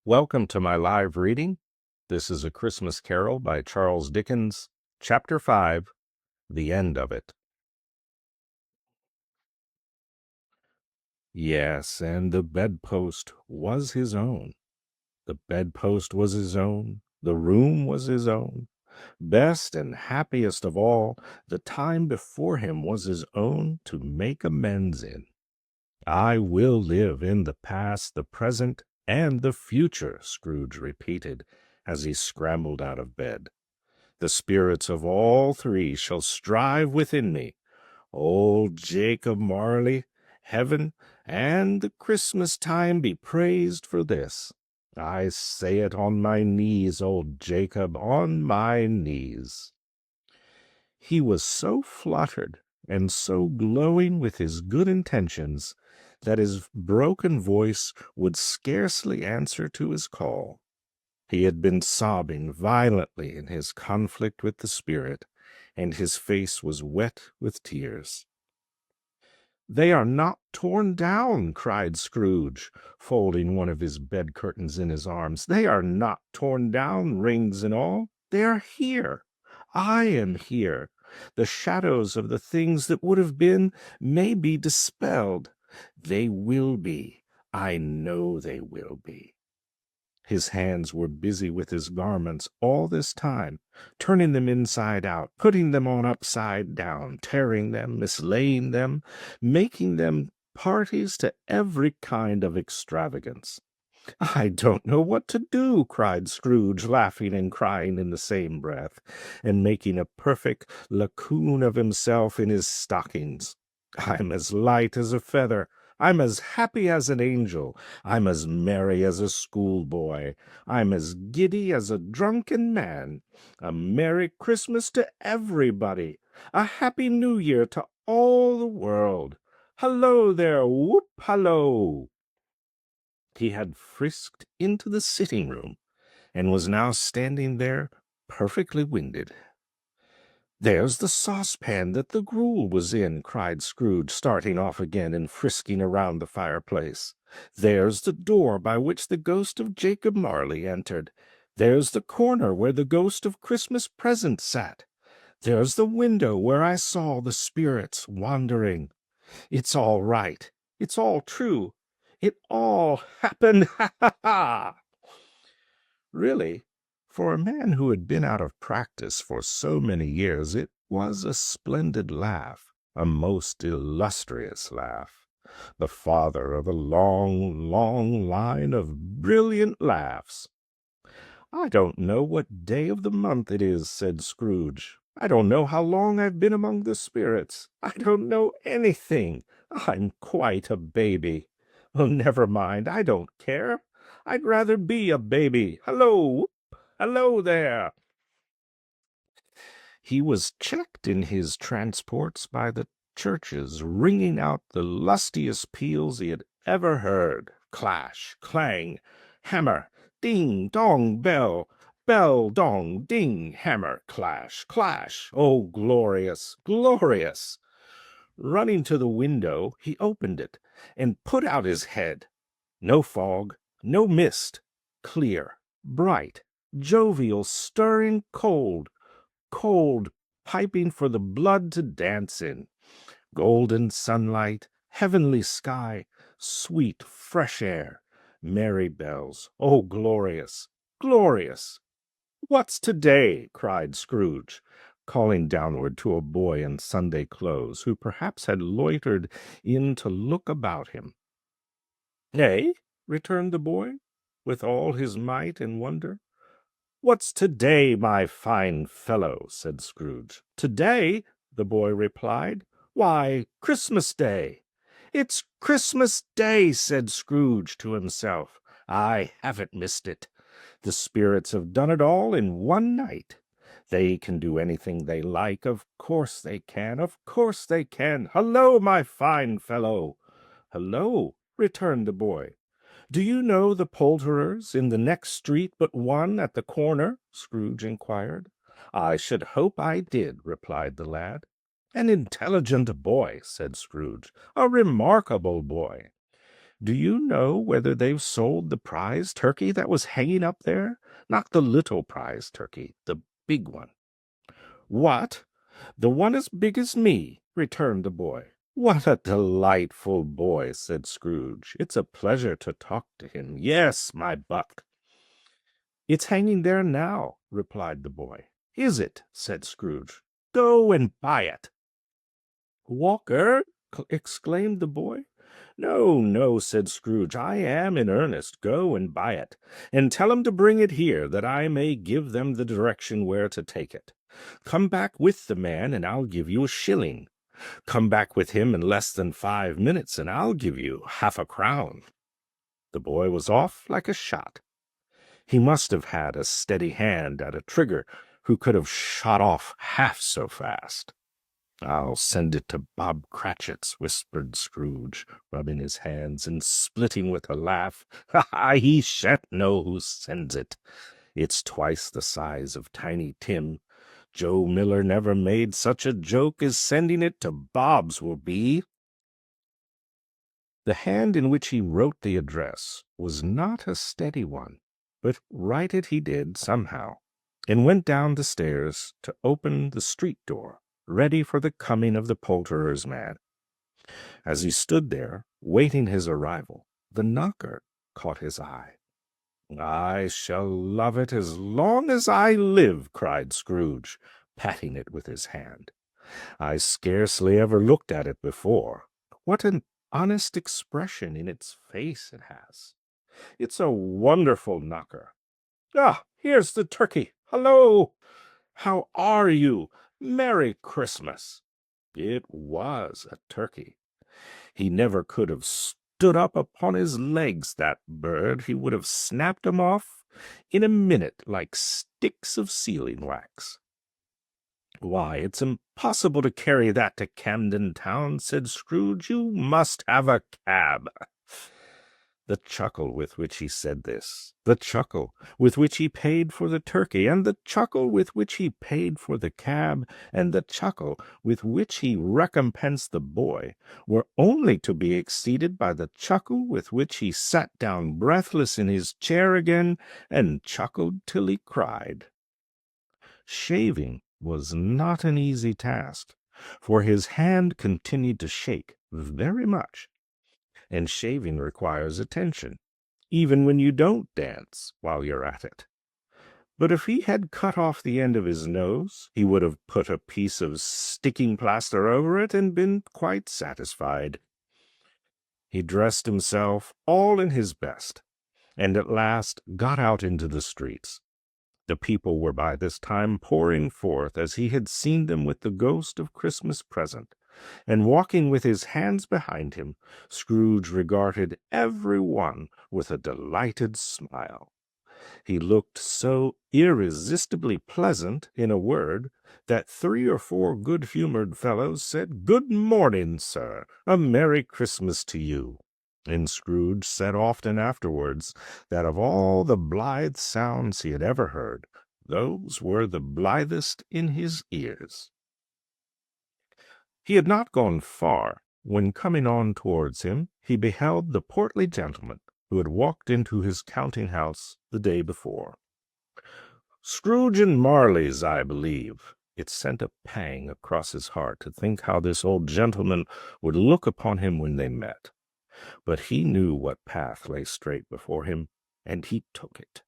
Welcome to my live reading. This is A Christmas Carol by Charles Dickens, Chapter 5, The End of It. Yes, and the bedpost was his own. The bedpost was his own. The room was his own. Best and happiest of all, the time before him was his own to make amends in. I will live in the past, the present, and the future, Scrooge repeated as he scrambled out of bed. The spirits of all three shall strive within me. Old Jacob Marley, heaven, and the Christmas time be praised for this. I say it on my knees, old Jacob, on my knees. He was so fluttered and so glowing with his good intentions that his broken voice would scarcely answer to his call. He had been sobbing violently in his conflict with the spirit, and his face was wet with tears. "They are not torn down," cried Scrooge, folding one of his bed curtains in his arms. "They are not torn down, rings and all. They are here. I am here. The shadows of the things that would have been may be dispelled. They will be. I know they will be." His hands were busy with his garments all this time, turning them inside out, putting them on upside down, tearing them, mislaying them, making them parties to every kind of extravagance. "I don't know what to do," cried Scrooge, laughing and crying in the same breath, and making a perfect lacoon of himself in his stockings. "I'm as light as a feather. I'm as happy as an angel. I'm as merry as a schoolboy. I'm as giddy as a drunken man. A Merry Christmas to everybody. A Happy New Year to all the world. Hallo there, whoop, hallo." He had frisked into the sitting-room, and was now standing there perfectly winded. "There's the saucepan that the gruel was in," cried Scrooge, starting off again and frisking around the fireplace. "There's the door by which the ghost of Jacob Marley entered. There's the corner where the ghost of Christmas Present sat. There's the window where I saw the spirits wandering. It's all right. It's all true. It all happened. Ha, ha, ha!" Really, for a man who had been out of practice for so many years, it was a splendid laugh, a most illustrious laugh, the father of a long, long line of brilliant laughs. "I don't know what day of the month it is," said Scrooge. "I don't know how long I've been among the spirits. I don't know anything. I'm quite a baby. Well, never mind. I don't care. I'd rather be a baby. Hello! Hello there!" He was checked in his transports by the churches ringing out the lustiest peals he had ever heard. Clash, clang, hammer, ding, dong, bell, bell, dong, ding, hammer, clash, clash. Oh, glorious, glorious! Running to the window, he opened it and put out his head. No fog, no mist, clear, bright, jovial, stirring, cold, cold, piping for the blood to dance in. Golden sunlight, heavenly sky, sweet, fresh air, merry bells. Oh, glorious, glorious! "What's today?" cried Scrooge, calling downward to a boy in Sunday clothes, who perhaps had loitered in to look about him. "Eh?" returned the boy, with all his might and wonder. "What's today, my fine fellow?" said Scrooge. "Today?" the boy replied. "Why, Christmas Day." "It's Christmas Day," said Scrooge to himself. "I haven't missed it. The spirits have done it all in one night. They can do anything they like. Of course they can. Of course they can. Hullo, my fine fellow!" "Hullo," returned the boy. "Do you know the poulterers in the next street but one at the corner?" Scrooge inquired. "I should hope I did," replied the lad. "An intelligent boy," said Scrooge. "A remarkable boy." Do you know whether they've sold the prize turkey that was hanging up there? Not the little prize turkey, the big one." "What? The one as big as me?" returned the boy. "What a delightful boy," said Scrooge. "It's a pleasure to talk to him. Yes, my buck." "It's hanging there now," replied the boy. "Is it?" said Scrooge. "Go and buy it." "Walker!" exclaimed the boy. "No, no," said Scrooge. "I am in earnest. Go and buy it, and tell 'em to bring it here, that I may give them the direction where to take it. Come back with the man, and I'll give you a shilling. Come back with him in less than 5 minutes, and I'll give you half a crown." The boy was off like a shot. He must have had a steady hand at a trigger who could have shot off half so fast. "I'll send it to Bob Cratchit's," whispered Scrooge, rubbing his hands and splitting with a laugh. "Ha, ha! He shan't know who sends it. It's twice the size of Tiny Tim. Joe Miller never made such a joke as sending it to Bob's will be." The hand in which he wrote the address was not a steady one, but write it he did somehow, and went down the stairs to open the street door, ready for the coming of the poulterer's man. As he stood there, waiting his arrival, the knocker caught his eye. "I shall love it as long as I live," cried Scrooge, patting it with his hand. "I scarcely ever looked at it before. What an honest expression in its face it has! It's a wonderful knocker. Ah, here's the turkey. Hello! How are you? Merry Christmas!" It was a turkey. He never could have stood up upon his legs, that bird. He would have snapped 'em off in a minute like sticks of sealing wax. "Why, it's impossible to carry that to Camden Town," said Scrooge. "You must have a cab." The chuckle with which he said this, the chuckle with which he paid for the turkey, and the chuckle with which he paid for the cab, and the chuckle with which he recompensed the boy, were only to be exceeded by the chuckle with which he sat down breathless in his chair again, and chuckled till he cried. Shaving was not an easy task, for his hand continued to shake very much, and shaving requires attention, even when you don't dance while you're at it. But if he had cut off the end of his nose, he would have put a piece of sticking plaster over it and been quite satisfied. He dressed himself all in his best, and at last got out into the streets. The people were by this time pouring forth as he had seen them with the ghost of Christmas present, and walking with his hands behind him, Scrooge regarded every one with a delighted smile. He looked so irresistibly pleasant, in a word, that 3 or 4 good-humored fellows said, "Good morning, sir. A Merry Christmas to you." And Scrooge said often afterwards that of all the blithe sounds he had ever heard, those were the blithest in his ears. He had not gone far, when coming on towards him, he beheld the portly gentleman who had walked into his counting-house the day before. "Scrooge and Marley's, I believe." It sent a pang across his heart to think how this old gentleman would look upon him when they met. But he knew what path lay straight before him, and he took it.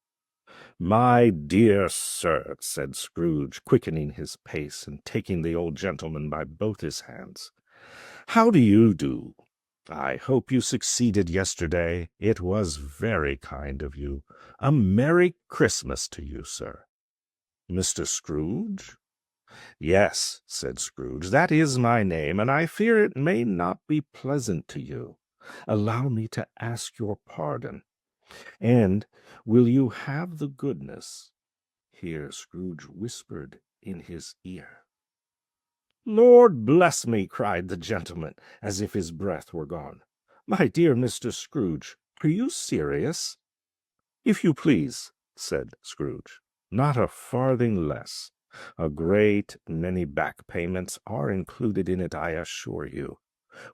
"My dear sir," said Scrooge, quickening his pace and taking the old gentleman by both his hands, "how do you do? I hope you succeeded yesterday. It was very kind of you. A Merry Christmas to you, sir." "Mr. Scrooge?" "Yes," said Scrooge, "that is my name, and I fear it may not be pleasant to you. Allow me to ask your pardon. And will you have the goodness—" Here Scrooge whispered in his ear. "Lord bless me!" cried the gentleman, as if his breath were gone. "My dear Mr. Scrooge, are you serious?" "If you please," said Scrooge. "Not a farthing less. A great many back payments are included in it, I assure you.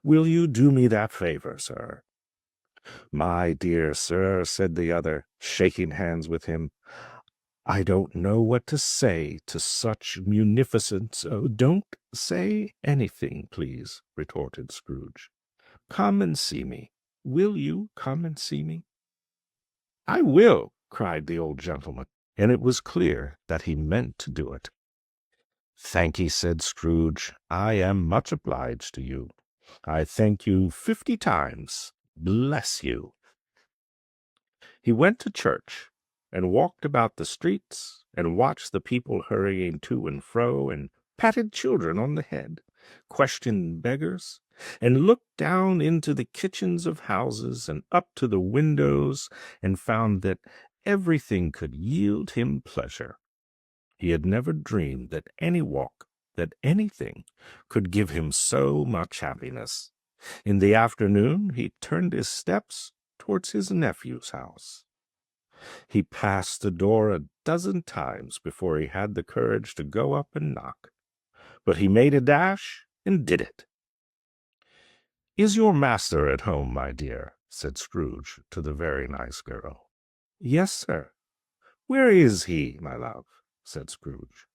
Will you do me that favor, sir?" "My dear sir," said the other, shaking hands with him, "I don't know what to say to such munificence." "Oh, don't say anything, please," retorted Scrooge. "Come and see me. Will you come and see me?" "I will," cried the old gentleman, and it was clear that he meant to do it. "Thank'ee," said Scrooge. "I am much obliged to you. I thank you 50 times. Bless you." He went to church, and walked about the streets, and watched the people hurrying to and fro, and patted children on the head, questioned beggars, and looked down into the kitchens of houses, and up to the windows, and found that everything could yield him pleasure. He had never dreamed that any walk, that anything, could give him so much happiness. In the afternoon he turned his steps towards his nephew's house. He passed the door a dozen times before he had the courage to go up and knock, but he made a dash and did it. "Is your master at home, my dear?" said Scrooge to the very nice girl. "Yes, sir." "Where is he, my love?" said Scrooge.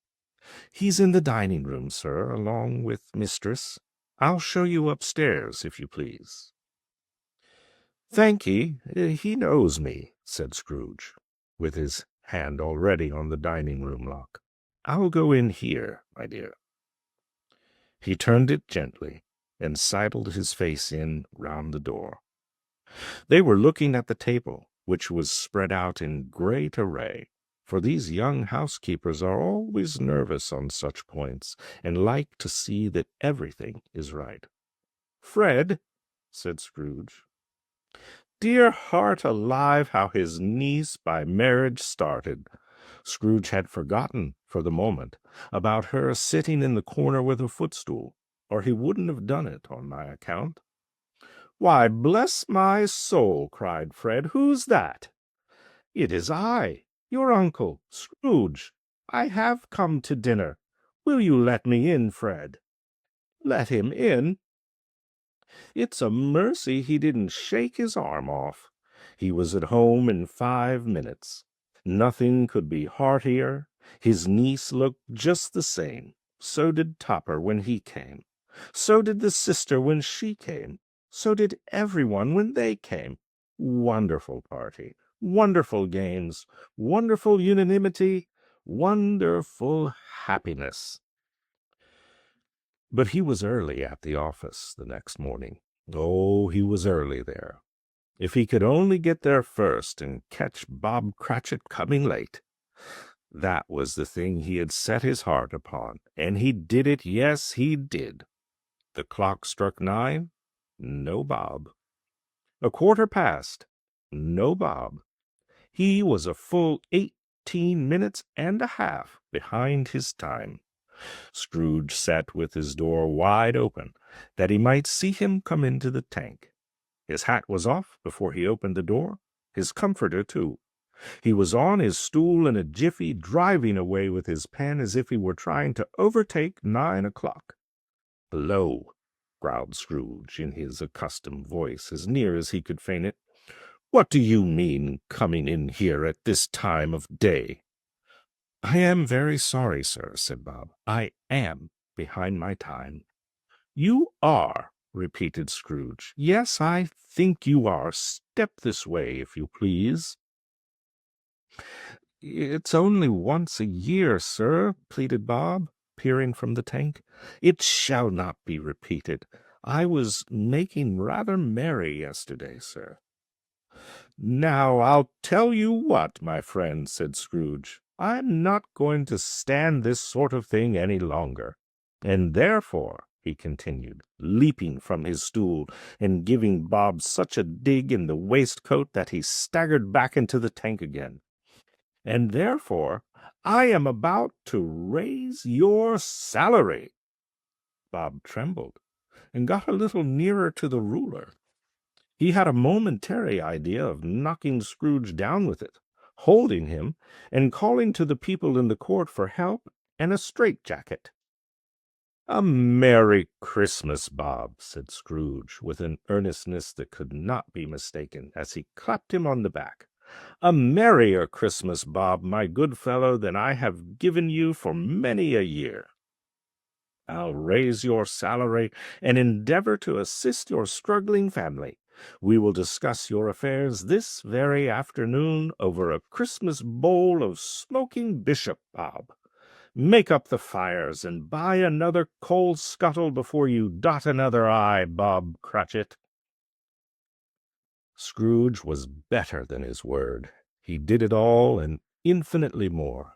"He's in the dining room, sir, along with mistress. I'll show you upstairs, if you please." "Thank'ee, he knows me," said Scrooge, with his hand already on the dining-room lock. "I'll go in here, my dear." He turned it gently, and sidled his face in round the door. They were looking at the table, which was spread out in great array, for these young housekeepers are always nervous on such points, and like to see that everything is right. "Fred," said Scrooge. Dear heart alive, how his niece by marriage started! Scrooge had forgotten, for the moment, about her sitting in the corner with a footstool, or he wouldn't have done it on my account. "Why, bless my soul!" cried Fred. "Who's that?" "It is I, your uncle, Scrooge. I have come to dinner. Will you let me in, Fred?" "Let him in? It's a mercy he didn't shake his arm off. He was at home in 5 minutes. Nothing could be heartier. His niece looked just the same. So did Topper when he came. So did the sister when she came. So did everyone when they came. Wonderful party. Wonderful games. Wonderful unanimity. Wonderful happiness. But he was early at the office the next morning. Oh, he was early there. If he could only get there first and catch Bob Cratchit coming late. That was the thing he had set his heart upon, and he did it, yes, he did. The clock struck 9, no Bob. A quarter past, no Bob. He was a full 18 minutes and a half behind his time. Scrooge sat with his door wide open, that he might see him come into the tank. His hat was off before he opened the door, his comforter too. He was on his stool in a jiffy, driving away with his pen as if he were trying to overtake 9 o'clock. "Hello," growled Scrooge, in his accustomed voice, as near as he could feign it. "What do you mean, coming in here at this time of day?" "I am very sorry, sir," said Bob. "I am behind my time." "You are," repeated Scrooge. "Yes, I think you are. Step this way, if you please." "It's only once a year, sir," pleaded Bob, peering from the tank. "It shall not be repeated. I was making rather merry yesterday, sir." "Now, I'll tell you what, my friend," said Scrooge. "I'm not going to stand this sort of thing any longer. And therefore," he continued, leaping from his stool, and giving Bob such a dig in the waistcoat that he staggered back into the tank again, "and therefore I am about to raise your salary." Bob trembled, and got a little nearer to the ruler. He had a momentary idea of knocking Scrooge down with it, holding him, and calling to the people in the court for help and a strait-jacket. "A Merry Christmas, Bob," said Scrooge, with an earnestness that could not be mistaken, as he clapped him on the back. "A merrier Christmas, Bob, my good fellow, than I have given you for many a year. I'll raise your salary and endeavor to assist your struggling family. We will discuss your affairs this very afternoon over a Christmas bowl of smoking bishop, Bob. Make up the fires and buy another coal scuttle before you dot another I, Bob Cratchit." Scrooge was better than his word. He did it all and infinitely more.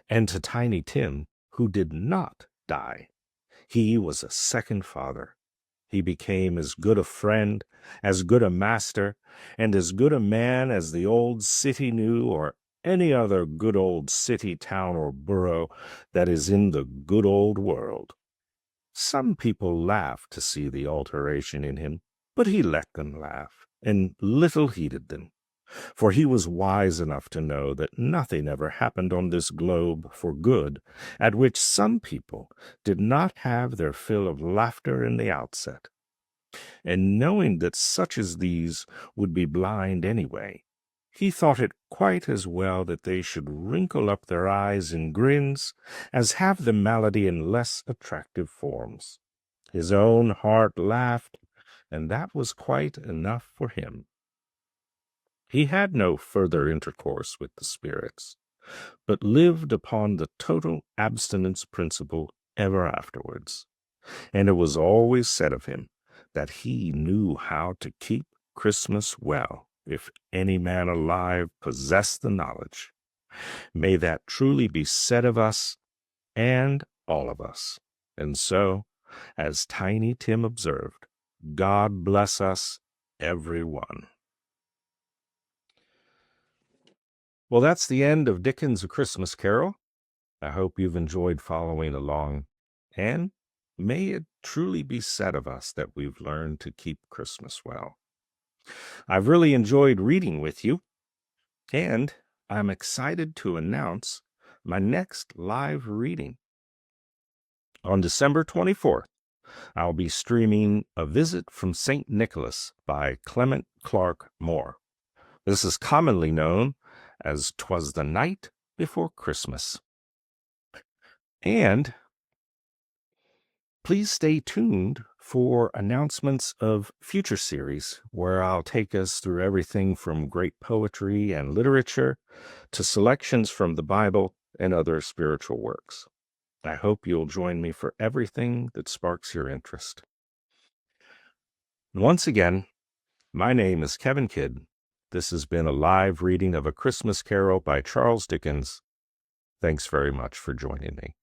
And to Tiny Tim, who did not die, he was a second father. He became as good a friend, as good a master, and as good a man as the old city knew, or any other good old city, town, or borough that is in the good old world. Some people laughed to see the alteration in him, but he let them laugh, and little heeded them, for he was wise enough to know that nothing ever happened on this globe for good at which some people did not have their fill of laughter in the outset. And knowing that such as these would be blind anyway, he thought it quite as well that they should wrinkle up their eyes in grins as have the malady in less attractive forms. His own heart laughed, and that was quite enough for him. He had no further intercourse with the spirits, but lived upon the total abstinence principle ever afterwards. And it was always said of him that he knew how to keep Christmas well, if any man alive possessed the knowledge. May that truly be said of us and all of us. And so, as Tiny Tim observed, God bless us, every one. Well, that's the end of Dickens' A Christmas Carol. I hope you've enjoyed following along, and may it truly be said of us that we've learned to keep Christmas well. I've really enjoyed reading with you, and I'm excited to announce my next live reading. On December 24th, I'll be streaming A Visit from St. Nicholas by Clement Clark Moore. This is commonly known as 'Twas the Night Before Christmas. And please stay tuned for announcements of future series where I'll take us through everything from great poetry and literature to selections from the Bible and other spiritual works. I hope you'll join me for everything that sparks your interest. Once again, my name is Kevin Kidd. This has been a live reading of A Christmas Carol by Charles Dickens. Thanks very much for joining me.